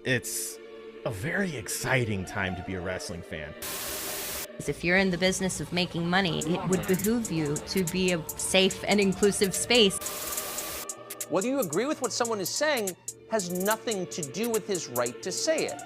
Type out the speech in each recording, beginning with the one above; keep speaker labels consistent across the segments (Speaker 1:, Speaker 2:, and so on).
Speaker 1: It's a very exciting time to be a wrestling fan.
Speaker 2: If you're in the business of making money, it would behoove you to be a safe and inclusive space.
Speaker 3: Whether you agree with what someone is saying has nothing to do with his right to say it.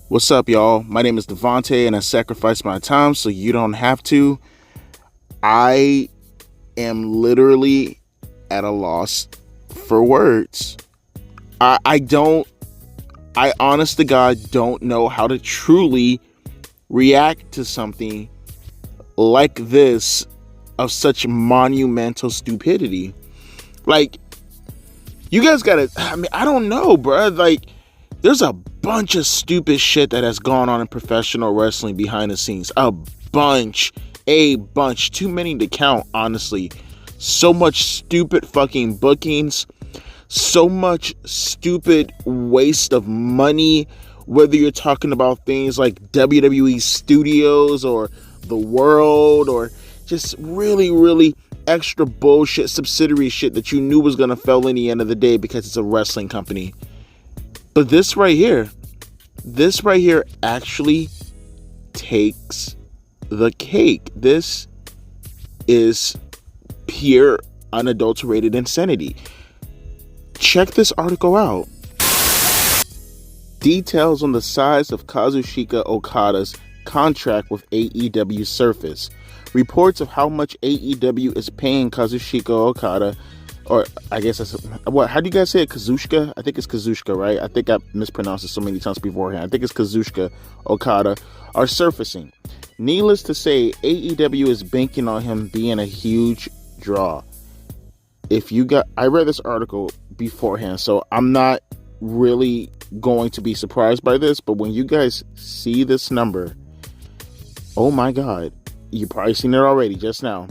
Speaker 4: What's up, y'all? My name is Devontae, and I sacrifice my time so you don't have to. I am literally at a loss for words. I honest to God don't know how to truly react to something like this of such monumental stupidity. Like, you guys gotta, I don't know, bruh. Like, there's a bunch of stupid shit that has gone on in professional wrestling behind the scenes. A bunch. Too many to count, honestly. So much stupid fucking bookings. So much stupid waste of money. Whether you're talking about things like WWE Studios or The World or just really, really extra bullshit subsidiary shit that you knew was going to fail in the end of the day because it's a wrestling company. But this right here actually takes the cake. This is pure, unadulterated insanity. Check this article out. Details on the size of Kazuchika Okada's contract with AEW surface. Reports of how much AEW is paying Kazuchika Okada, or I guess that's what. How do you guys say it? Kazuchika? I think it's Kazuchika, right? I think I mispronounced it so many times beforehand. I think it's Kazuchika Okada are surfacing. Needless to say, AEW is banking on him being a huge draw. I read this article beforehand, so I'm not really going to be surprised by this. But when you guys see this number, oh my God, you've probably seen it already just now.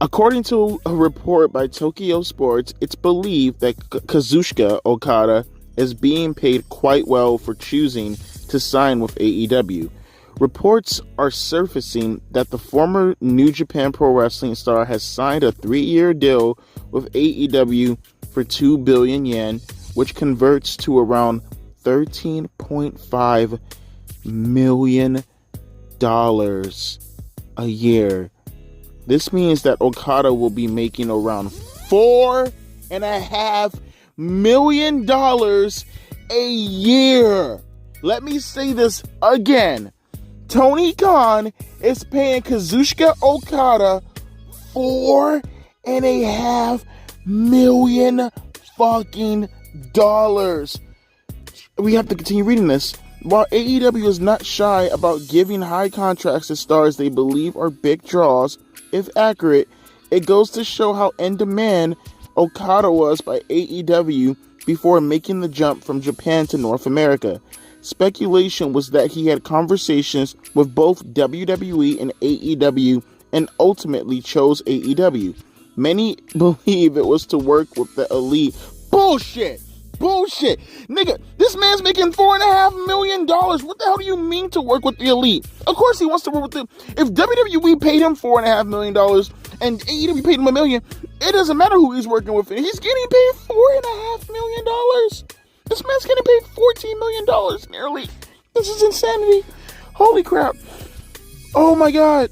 Speaker 4: According to a report by Tokyo Sports, it's believed that Kazuchika Okada is being paid quite well for choosing to sign with AEW. Reports are surfacing that the former New Japan Pro Wrestling star has signed a 3-year deal with AEW for 2 billion yen, which converts to around $13.5 million a year. This means that Okada will be making around $4.5 million a year. Let me say this again. Tony Khan is paying Kazuchika Okada $4.5 million fucking dollars. We have to continue reading this. While AEW is not shy about giving high contracts to stars they believe are big draws, if accurate, it goes to show how in demand Okada was by AEW before making the jump from Japan to North America. Speculation was that he had conversations with both WWE and AEW and ultimately chose AEW. Many believe it was to work with the Elite. Bullshit! Nigga, this man's making $4.5 million. What the hell do you mean to work with the Elite? Of course he wants to work with them. If WWE paid him $4.5 million and AEW paid him $1 million, it doesn't matter who he's working with. He's getting paid $4.5 million. This man's getting paid $14 million nearly. This is insanity. Holy crap. Oh my God.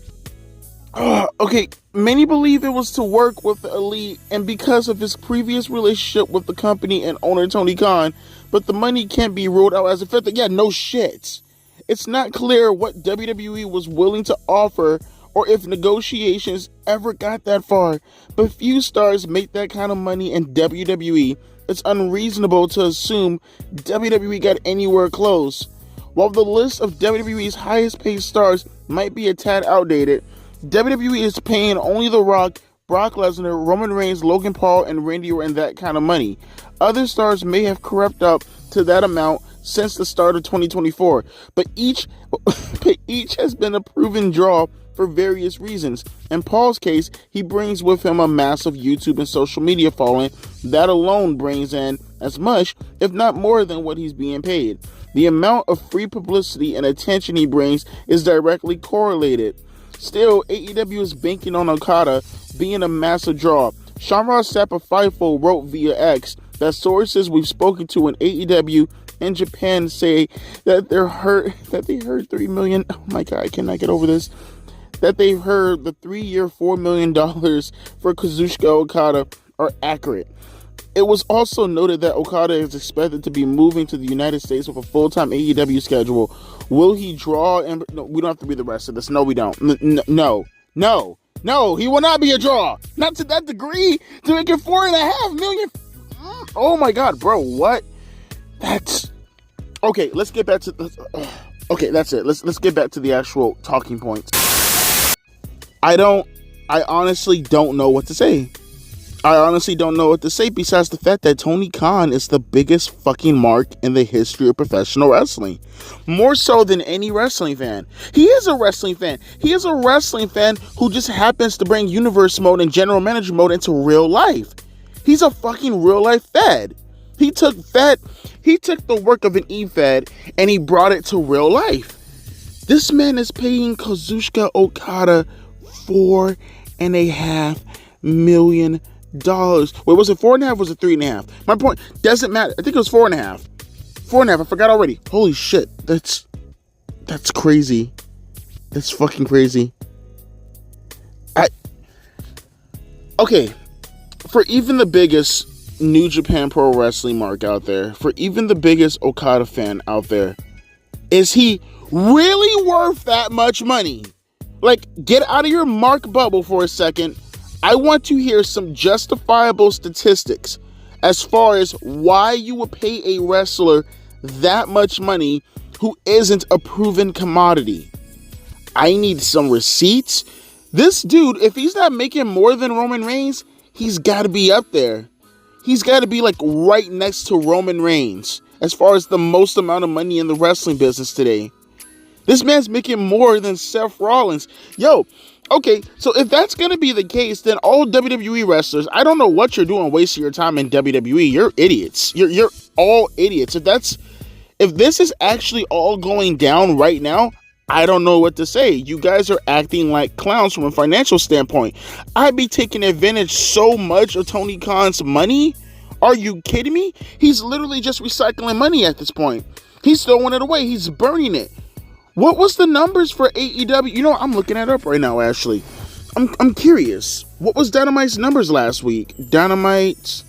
Speaker 4: Okay, many believe it was to work with the Elite and because of his previous relationship with the company and owner Tony Khan, but the money can't be ruled out as a factor. Yeah, no shit. It's not clear what WWE was willing to offer or if negotiations ever got that far, but few stars make that kind of money in WWE. It's unreasonable to assume WWE got anywhere close. While the list of WWE's highest paid stars might be a tad outdated, WWE is paying only The Rock, Brock Lesnar, Roman Reigns, Logan Paul, and Randy Orton that kind of money. Other stars may have crept up to that amount since the start of 2024, but each has been a proven draw for various reasons. In Paul's case, he brings with him a massive YouTube and social media following. That alone brings in as much, if not more, than what he's being paid. The amount of free publicity and attention he brings is directly correlated. Still, AEW is banking on Okada being a massive draw. Shamrock Sapa Fifo wrote via X that sources we've spoken to in AEW and Japan say that they heard 3 million. Oh my god, I cannot get over this. That they heard the 3-year $4 million for Kazuchika Okada are accurate. It was also noted that Okada is expected to be moving to the United States with a full-time AEW schedule. Will he draw? No, we don't have to read the rest of this. No, we don't. No, he will not be a draw. Not to that degree. To make it $4.5 million. Oh my god, bro, what? That's okay. Let's get back to. Okay, that's it. Let's get back to the actual talking points. I honestly don't know what to say. Besides the fact that Tony Khan is the biggest fucking mark in the history of professional wrestling. More so than any wrestling fan. He is a wrestling fan. He is a wrestling fan who just happens to bring universe mode and general manager mode into real life. He's a fucking real life Fed. He took the work of an E-Fed and he brought it to real life. This man is paying Kazuchika Okada $4.5 million. Wait, was it 4.5 or was it 3.5? My point doesn't matter. I think it was 4.5. 4.5. I forgot already. Holy shit. That's crazy. That's fucking crazy. Okay. For even the biggest New Japan Pro Wrestling mark out there, for even the biggest Okada fan out there, is he really worth that much money? Like, get out of your mark bubble for a second. I want to hear some justifiable statistics as far as why you would pay a wrestler that much money who isn't a proven commodity. I need some receipts. This dude, if he's not making more than Roman Reigns, he's got to be up there. He's got to be like right next to Roman Reigns as far as the most amount of money in the wrestling business today. This man's making more than Seth Rollins. Yo, okay, so if that's going to be the case, then all WWE wrestlers, I don't know what you're doing wasting your time in WWE. You're idiots. You're all idiots. If this is actually all going down right now, I don't know what to say. You guys are acting like clowns from a financial standpoint. I'd be taking advantage so much of Tony Khan's money. Are you kidding me? He's literally just recycling money at this point. He's throwing it away. He's burning it. What was the numbers for AEW? You know, I'm looking it up right now, actually. I'm curious. What was Dynamite's numbers last week? Dynamite.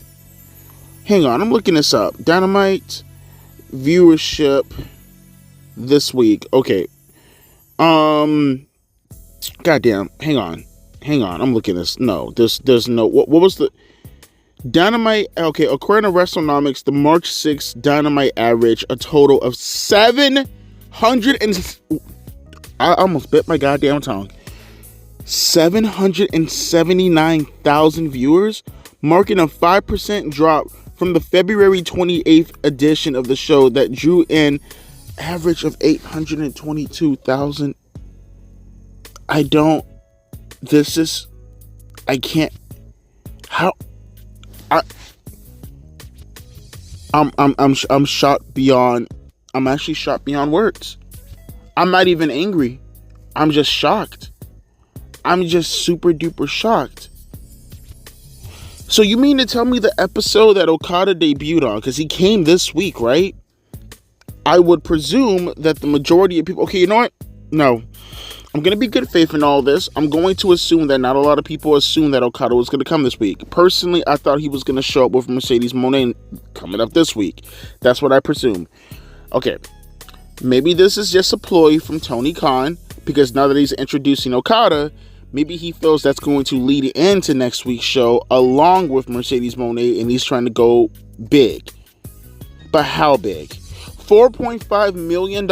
Speaker 4: Hang on, I'm looking this up. Dynamite viewership this week. Okay. Goddamn. Hang on. I'm looking at this. No, there's no. What was the Dynamite? Okay, according to WrestleNomics, the March 6th Dynamite average a total of 700 and I almost bit my goddamn tongue. 779,000 viewers, marking a 5% drop from the February 28th edition of the show that drew an average of 822,000. I can't. How? I'm shocked beyond. I'm actually shocked beyond words. I'm not even angry. I'm just shocked. I'm just super duper shocked. So you mean to tell me the episode that Okada debuted on, because he came this week, right? I would presume that the majority of people... Okay, you know what? No. I'm going to be good faith in all this. I'm going to assume that not a lot of people assume that Okada was going to come this week. Personally, I thought he was going to show up with Mercedes Moné coming up this week. That's what I presume. Okay. Maybe this is just a ploy from Tony Khan, because now that he's introducing Okada, maybe he feels that's going to lead into next week's show along with Mercedes Moné, and he's trying to go big. But how big? $4.5 million.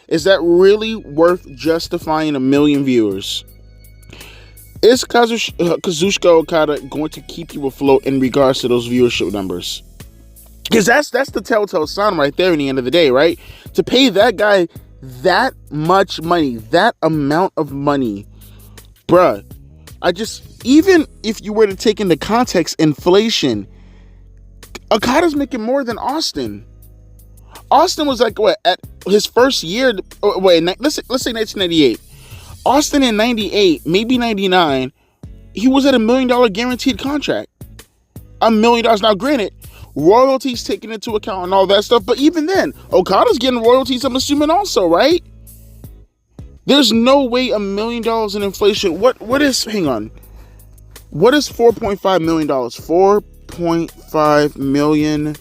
Speaker 4: Is that really worth justifying 1 million viewers? Is Kazuchika Okada going to keep you afloat in regards to those viewership numbers? Because that's the telltale sign right there in the end of the day, right? To pay that guy that much money, that amount of money, bruh, even if you were to take into context inflation, Okada's making more than Austin. Austin was like, what, at his first year, let's say 1998. Austin in 98, maybe 99, he was at $1 million guaranteed contract. $1 million. Now, granted, royalties taken into account and all that stuff, but even then, Okada's getting royalties, I'm assuming, also, right? There's no way $1 million in inflation. What is, hang on. What is $4.5 million? $4.5 million.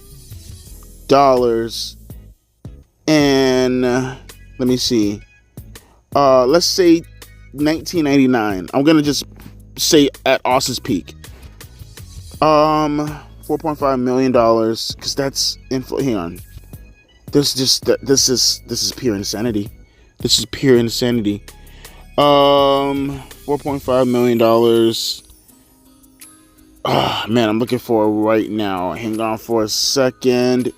Speaker 4: And let me see. Let's say 1999. I'm gonna just say at Austin's peak. $4.5 million, because that's hang on. This is pure insanity. This is pure insanity. $4.5 million. Man, I'm looking for it right now. Hang on for a second.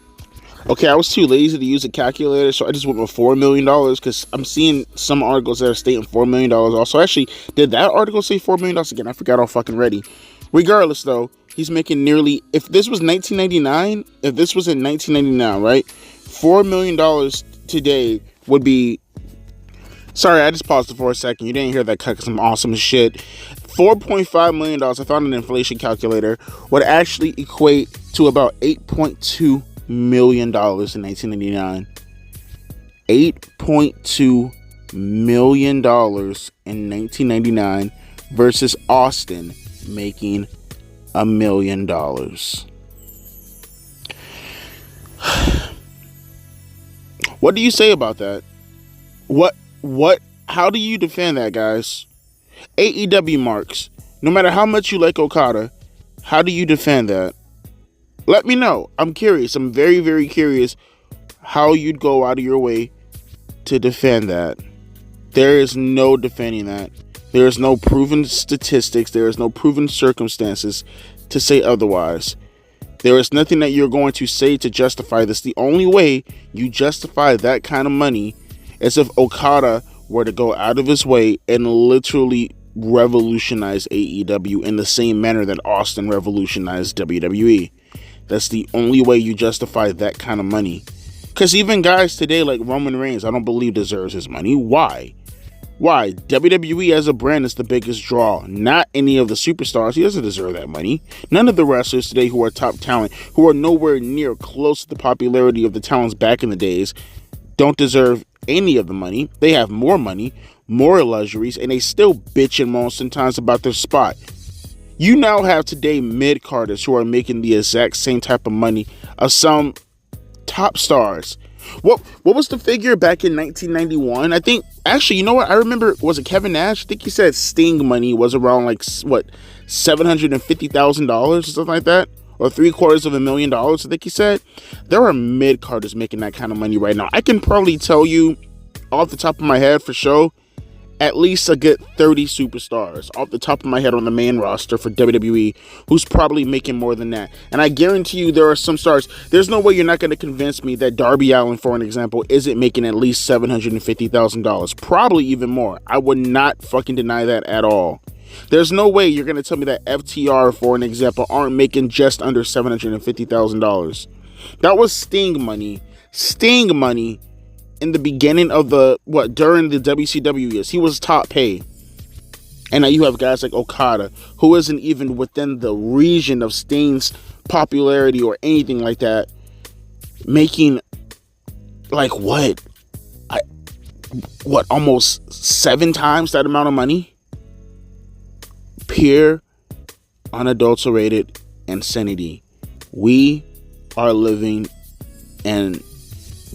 Speaker 4: Okay, I was too lazy to use a calculator, so I just went with $4 million, because I'm seeing some articles that are stating $4 million also. Actually, did that article say $4 million again? I forgot all fucking ready. Regardless, though, he's making nearly, if this was 1999, if this was in 1999, right? $4 million today would be, sorry, I just paused it for a second. You didn't hear that cut because I'm awesome as shit. $4.5 million, I found an inflation calculator, would actually equate to about $8.2 million in 1999. $8.2 million in 1999 versus Austin making $1 million. What do you say about that? How do you defend that, guys? AEW marks. No matter how much you like Okada, how do you defend that? Let me know. I'm curious. I'm very, very curious how you'd go out of your way to defend that. There is no defending that. There is no proven statistics. There is no proven circumstances to say otherwise. There is nothing that you're going to say to justify this. The only way you justify that kind of money is if Okada were to go out of his way and literally revolutionize AEW in the same manner that Austin revolutionized WWE. That's the only way you justify that kind of money. Because even guys today like Roman Reigns, I don't believe deserves his money. Why? WWE as a brand is the biggest draw, not any of the superstars. He doesn't deserve that money. None of the wrestlers today who are top talent, who are nowhere near close to the popularity of the talents back in the days, don't deserve any of the money. They have more money, more luxuries, and they still bitch and moan sometimes about their spot. You now have today mid-carders who are making the exact same type of money of some top stars. What was the figure back in 1991? I think, actually, you know what? I remember, was it Kevin Nash? I think he said Sting money was around like, what, $750,000 or something like that? Or $750,000, I think he said. There are mid-carders making that kind of money right now. I can probably tell you off the top of my head for sure, at least a good 30 superstars off the top of my head on the main roster for WWE who's probably making more than that. And I guarantee you there are some stars. There's no way you're not going to convince me that Darby Allin, for an example, isn't making at least $750,000. Probably even more. I would not fucking deny that at all. There's no way you're going to tell me that FTR, for an example, aren't making just under $750,000. That was Sting money. Sting money. In the beginning of during the WCW years, he was top pay. And now you have guys like Okada, who isn't even within the region of Sting's popularity or anything like that, making like almost 7 times that amount of money? Pure, unadulterated insanity. We are living in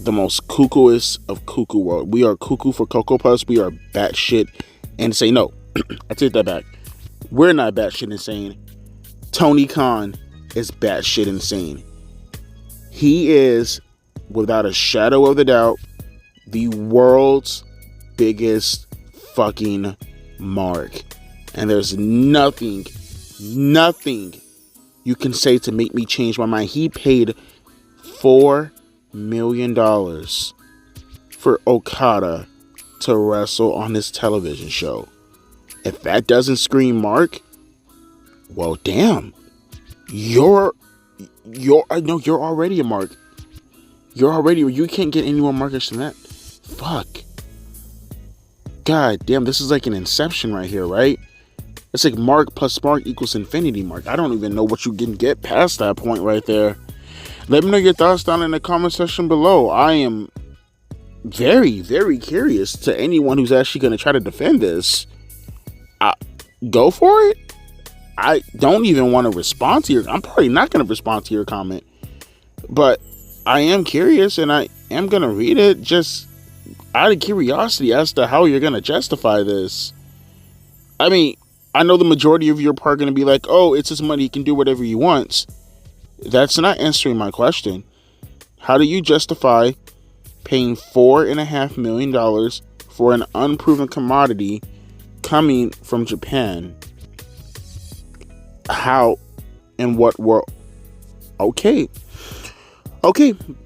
Speaker 4: the most cuckooest of cuckoo world. We are cuckoo for Cocoa Puffs. We are batshit insane. No, I take that back. We're not batshit insane. Tony Khan is batshit insane. He is, without a shadow of a doubt, the world's biggest fucking mark. And there's nothing you can say to make me change my mind. He paid $4 million for Okada to wrestle on his television show. If that doesn't scream Mark, well, damn. You're already a Mark. You can't get any more markers than that. Fuck. God damn, this is like an Inception right here, right? It's like Mark plus Mark equals infinity Mark. I don't even know what you can get past that point right there. Let me know your thoughts down in the comment section below. I am very, very curious to anyone who's actually going to try to defend this. Go for it. I don't even want to respond to I'm probably not going to respond to your comment. But I am curious, and I am going to read it just out of curiosity as to how you're going to justify this. I mean, I know the majority of you are probably going to be like, oh, it's his money, he can do whatever he wants. That's not answering my question. How do you justify paying $4.5 million for an unproven commodity coming from Japan? How and what world? Okay,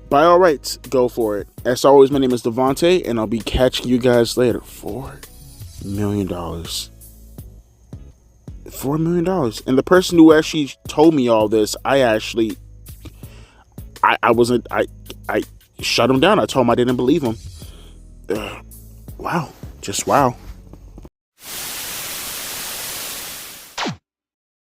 Speaker 4: by all rights, go for it. As always, my name is Devontae, and I'll be catching you guys later. $4 million. $4 million. And the person who actually told me all this, I shut him down. I told him I didn't believe him. Wow. Just wow.